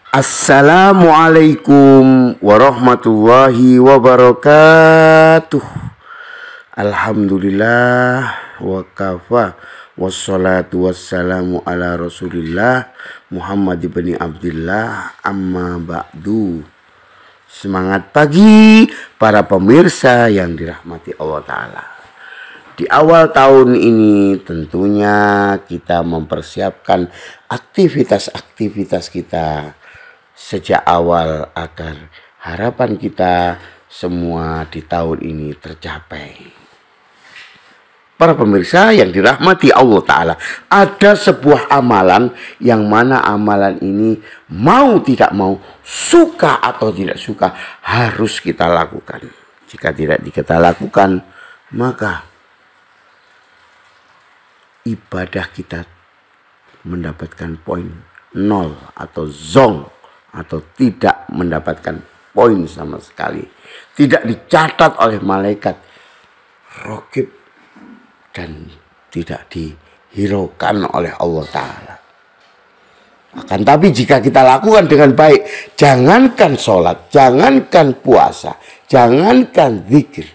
Assalamualaikum warahmatullahi wabarakatuh. Alhamdulillah wa kafa wassalatu wassalamu ala rasulillah Muhammad ibn Abdillah amma ba'du. Semangat pagi para pemirsa yang dirahmati Allah Ta'ala. Di awal tahun ini tentunya kita mempersiapkan aktivitas-aktivitas kita sejak awal agar harapan kita semua di tahun ini tercapai. Para pemirsa yang dirahmati Allah Ta'ala, ada sebuah amalan yang mana amalan ini mau tidak mau, suka atau tidak suka, harus kita lakukan. Jika tidak kita lakukan, maka ibadah kita mendapatkan poin 0 atau zong, atau tidak mendapatkan poin sama sekali, tidak dicatat oleh malaikat raqib dan tidak dihiraukan oleh Allah Ta'ala. Akan tapi jika kita lakukan dengan baik, jangankan sholat, jangankan puasa, jangankan zikir,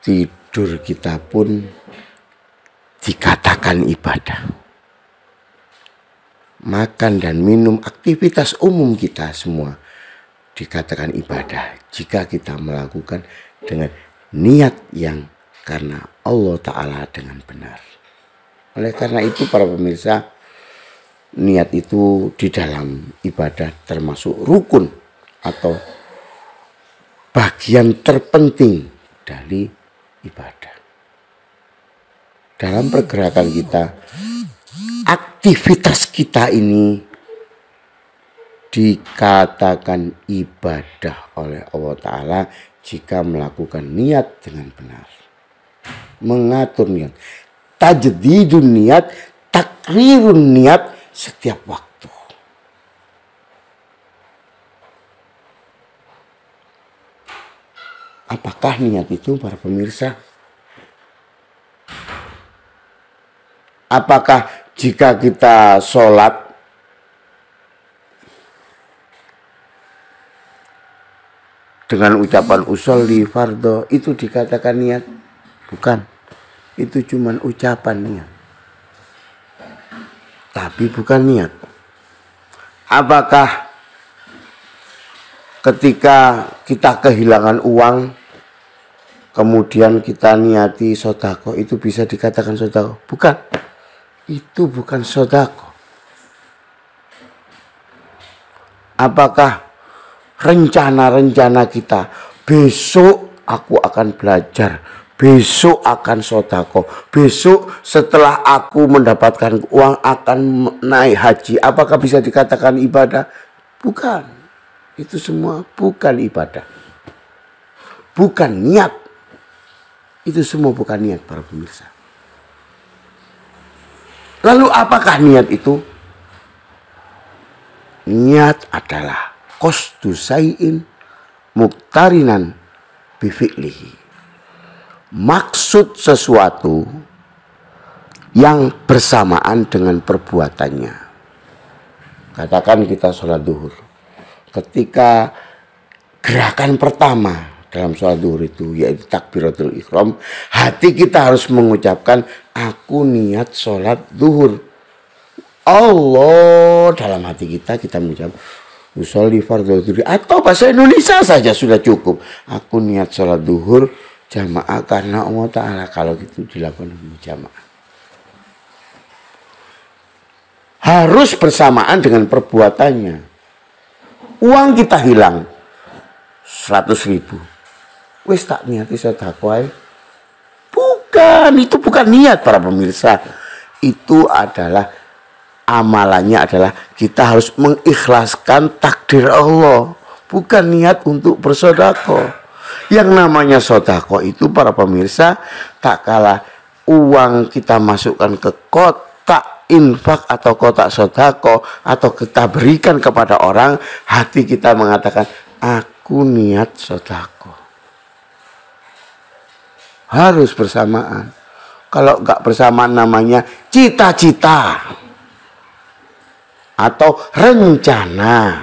tidur kita pun dikatakan ibadah. Makan dan minum, aktivitas umum kita semua dikatakan ibadah jika kita melakukan dengan niat yang karena Allah Ta'ala dengan benar. Oleh karena itu para pemirsa, niat itu di dalam ibadah termasuk rukun atau bagian terpenting dari ibadah. Dalam pergerakan kita, aktivitas kita ini dikatakan ibadah oleh Allah Ta'ala jika melakukan niat dengan benar. Mengatur niat, tajdidun niat, takrirun niat setiap waktu. Apakah niat itu para pemirsa? Apakah jika kita sholat dengan ucapan usolli fardho itu dikatakan niat? Bukan. Itu cuma ucapan niat, tapi bukan niat. Apakah ketika kita kehilangan uang kemudian kita niati sodako itu bisa dikatakan sodako? Bukan. Itu bukan sodako. Apakah rencana-rencana kita, besok aku akan belajar, besok akan sodako, besok setelah aku mendapatkan uang akan naik haji, apakah bisa dikatakan ibadah? Bukan. Itu semua bukan ibadah, bukan niat. Itu semua bukan niat para pemirsa. Lalu apakah niat itu? Niat adalah qasdu syai'in muqtarinan bifi'lihi. Maksud sesuatu yang bersamaan dengan perbuatannya. Katakan kita sholat duhur. Ketika gerakan pertama dalam sholat duhur itu yaitu takbiratul ihram, hati kita harus mengucapkan aku niat sholat duhur. Allah, dalam hati kita mengucap usolli fardhu dhuhri, atau bahasa Indonesia saja sudah cukup. Aku niat sholat duhur jamaah karena Allah Ta'ala. Kalau gitu dilakukan jamaah. Harus bersamaan dengan perbuatannya. Uang kita hilang 100.000. Wis tak niati sedekah. Bukan, itu bukan niat para pemirsa. Itu adalah amalannya adalah kita harus mengikhlaskan takdir Allah, bukan niat untuk bersedekah. Yang namanya sedekah itu para pemirsa, tak kalah uang kita masukkan ke kotak infak atau kotak sedekah atau kita berikan kepada orang, hati kita mengatakan aku niat sedekah. Harus bersamaan. Kalau enggak bersamaan namanya cita-cita. atau rencana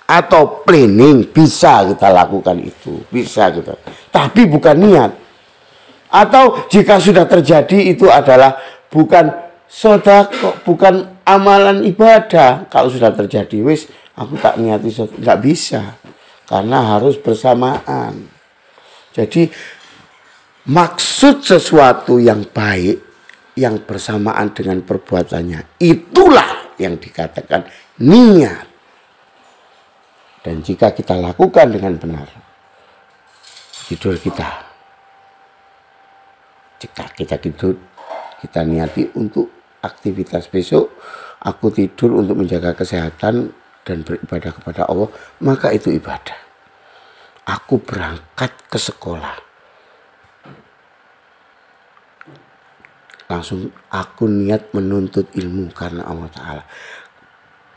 atau planning, bisa kita lakukan itu, bisa gitu. Tapi bukan niat. Atau jika sudah terjadi itu adalah bukan sedekah, bukan amalan ibadah. Kalau sudah terjadi, wis aku tak niati, nggak bisa, karena harus bersamaan. Jadi maksud sesuatu yang baik yang bersamaan dengan perbuatannya, itulah yang dikatakan niat. Dan jika kita lakukan dengan benar, tidur kita, jika kita tidur, kita niati untuk aktivitas besok, aku tidur untuk menjaga kesehatan dan beribadah kepada Allah, maka itu ibadah. Aku berangkat ke sekolah, langsung aku niat menuntut ilmu karena Allah Ta'ala.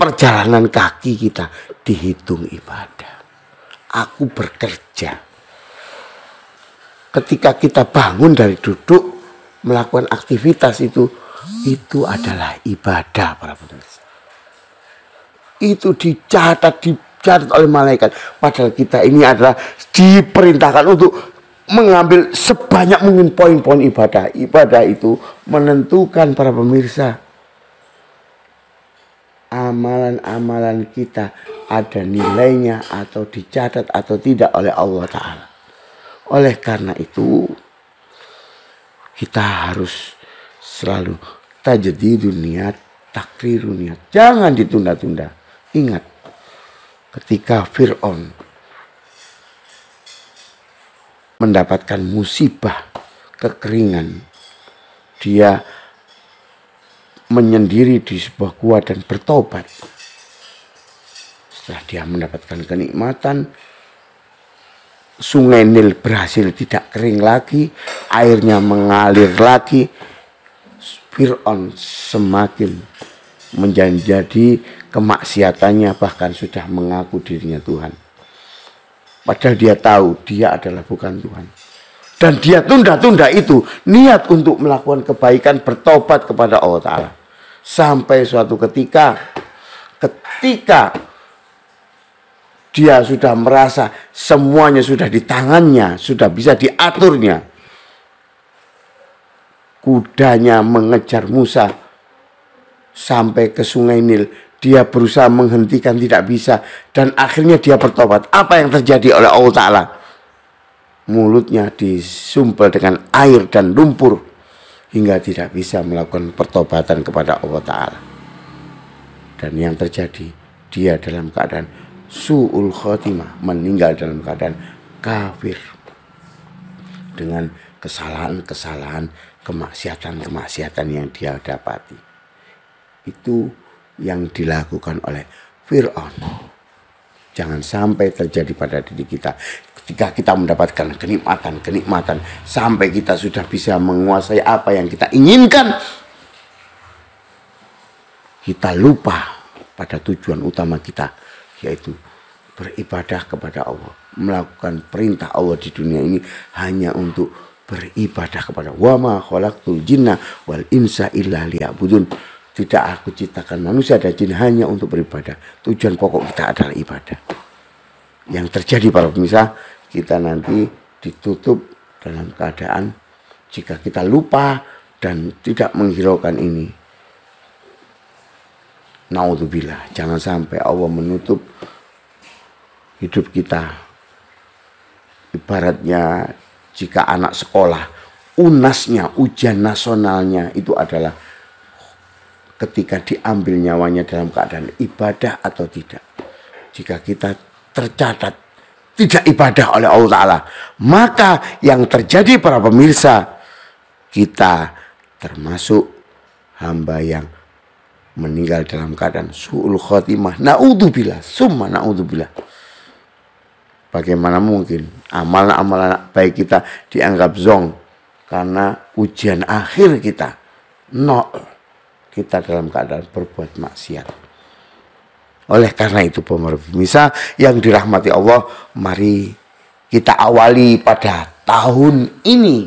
Perjalanan kaki kita dihitung ibadah. Aku bekerja. Ketika kita bangun dari duduk, melakukan aktivitas itu adalah ibadah, para pemirsa. Itu dicatat oleh malaikat. Padahal kita ini adalah diperintahkan untuk mengambil sebanyak mungkin poin-poin ibadah. Ibadah itu menentukan, para pemirsa, amalan-amalan kita ada nilainya atau dicatat atau tidak oleh Allah Ta'ala. Oleh karena itu kita harus selalu tajdidun niat, takrirun niat. Jangan ditunda-tunda. Ingat, ketika Fir'aun mendapatkan musibah kekeringan, dia menyendiri di sebuah gua dan bertobat. Setelah dia mendapatkan kenikmatan, sungai Nil berhasil tidak kering lagi, airnya mengalir lagi. Fir'aun semakin menjadi kemaksiatannya, bahkan sudah mengaku dirinya Tuhan. Padahal dia tahu dia adalah bukan Tuhan. Dan dia tunda-tunda itu niat untuk melakukan kebaikan, bertobat kepada Allah Ta'ala. Sampai suatu ketika dia sudah merasa semuanya sudah di tangannya, sudah bisa diaturnya, kudanya mengejar Musa sampai ke sungai Nil. Dia berusaha menghentikan, tidak bisa, dan akhirnya dia bertobat. Apa yang terjadi oleh Allah Ta'ala? Mulutnya disumpel dengan air dan lumpur hingga tidak bisa melakukan pertobatan kepada Allah Ta'ala. Dan yang terjadi, dia dalam keadaan su'ul khotimah, meninggal dalam keadaan kafir dengan kesalahan-kesalahan, kemaksiatan-kemaksiatan yang dia dapati. Itu yang dilakukan oleh Fir'aun. Jangan sampai terjadi pada diri kita. Ketika kita mendapatkan kenikmatan sampai kita sudah bisa menguasai apa yang kita inginkan, kita lupa pada tujuan utama kita, yaitu beribadah kepada Allah. Melakukan perintah Allah di dunia ini hanya untuk beribadah kepada wa ma khalaqtul jinna wal insa illa liya'budun. Tidak aku ciptakan manusia dan jin hanya untuk beribadah. Tujuan pokok kita adalah ibadah. Yang terjadi, para pemirsa, kita nanti ditutup dalam keadaan jika kita lupa dan tidak menghiraukan ini. Naudzubillah, jangan sampai Allah menutup hidup kita. Ibaratnya jika anak sekolah, UNAS-nya, ujian nasionalnya itu adalah ketika diambil nyawanya dalam keadaan ibadah atau tidak. Jika kita tercatat tidak ibadah oleh Allah Ta'ala, maka yang terjadi, para pemirsa, kita termasuk hamba yang meninggal dalam keadaan su'ul khotimah. Na'udzubillah, summa na'udzubillah. Bagaimana mungkin amalan-amalan baik kita dianggap zong karena ujian akhir kita kita dalam keadaan berbuat maksiat. Oleh karena itu, pemirsa yang dirahmati Allah, mari kita awali pada tahun ini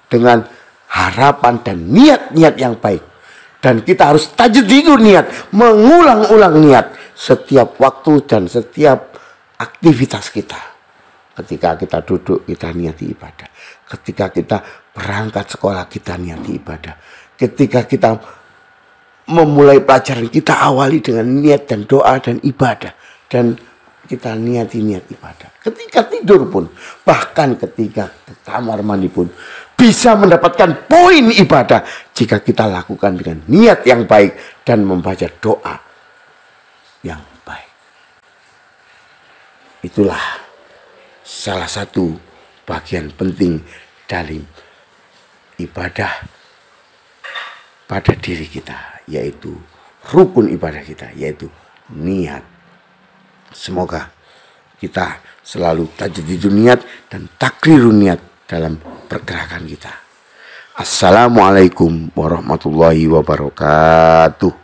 dengan harapan dan niat-niat yang baik. Dan kita harus tajdidun niat, mengulang-ulang niat setiap waktu dan setiap aktivitas kita. Ketika kita duduk, kita niati ibadah. Ketika kita berangkat sekolah, kita niati ibadah. Ketika kita memulai pelajaran, kita awali dengan niat dan doa dan ibadah. Dan kita niati niat ibadah. Ketika tidur pun, bahkan ketika ke kamar mandi pun, bisa mendapatkan poin ibadah jika kita lakukan dengan niat yang baik dan membaca doa yang baik. Itulah salah satu bagian penting dari ibadah pada diri kita, yaitu rukun ibadah kita, yaitu niat. Semoga kita selalu tajdidun niat dan takrirun niat dalam pergerakan kita. Assalamualaikum warahmatullahi wabarakatuh.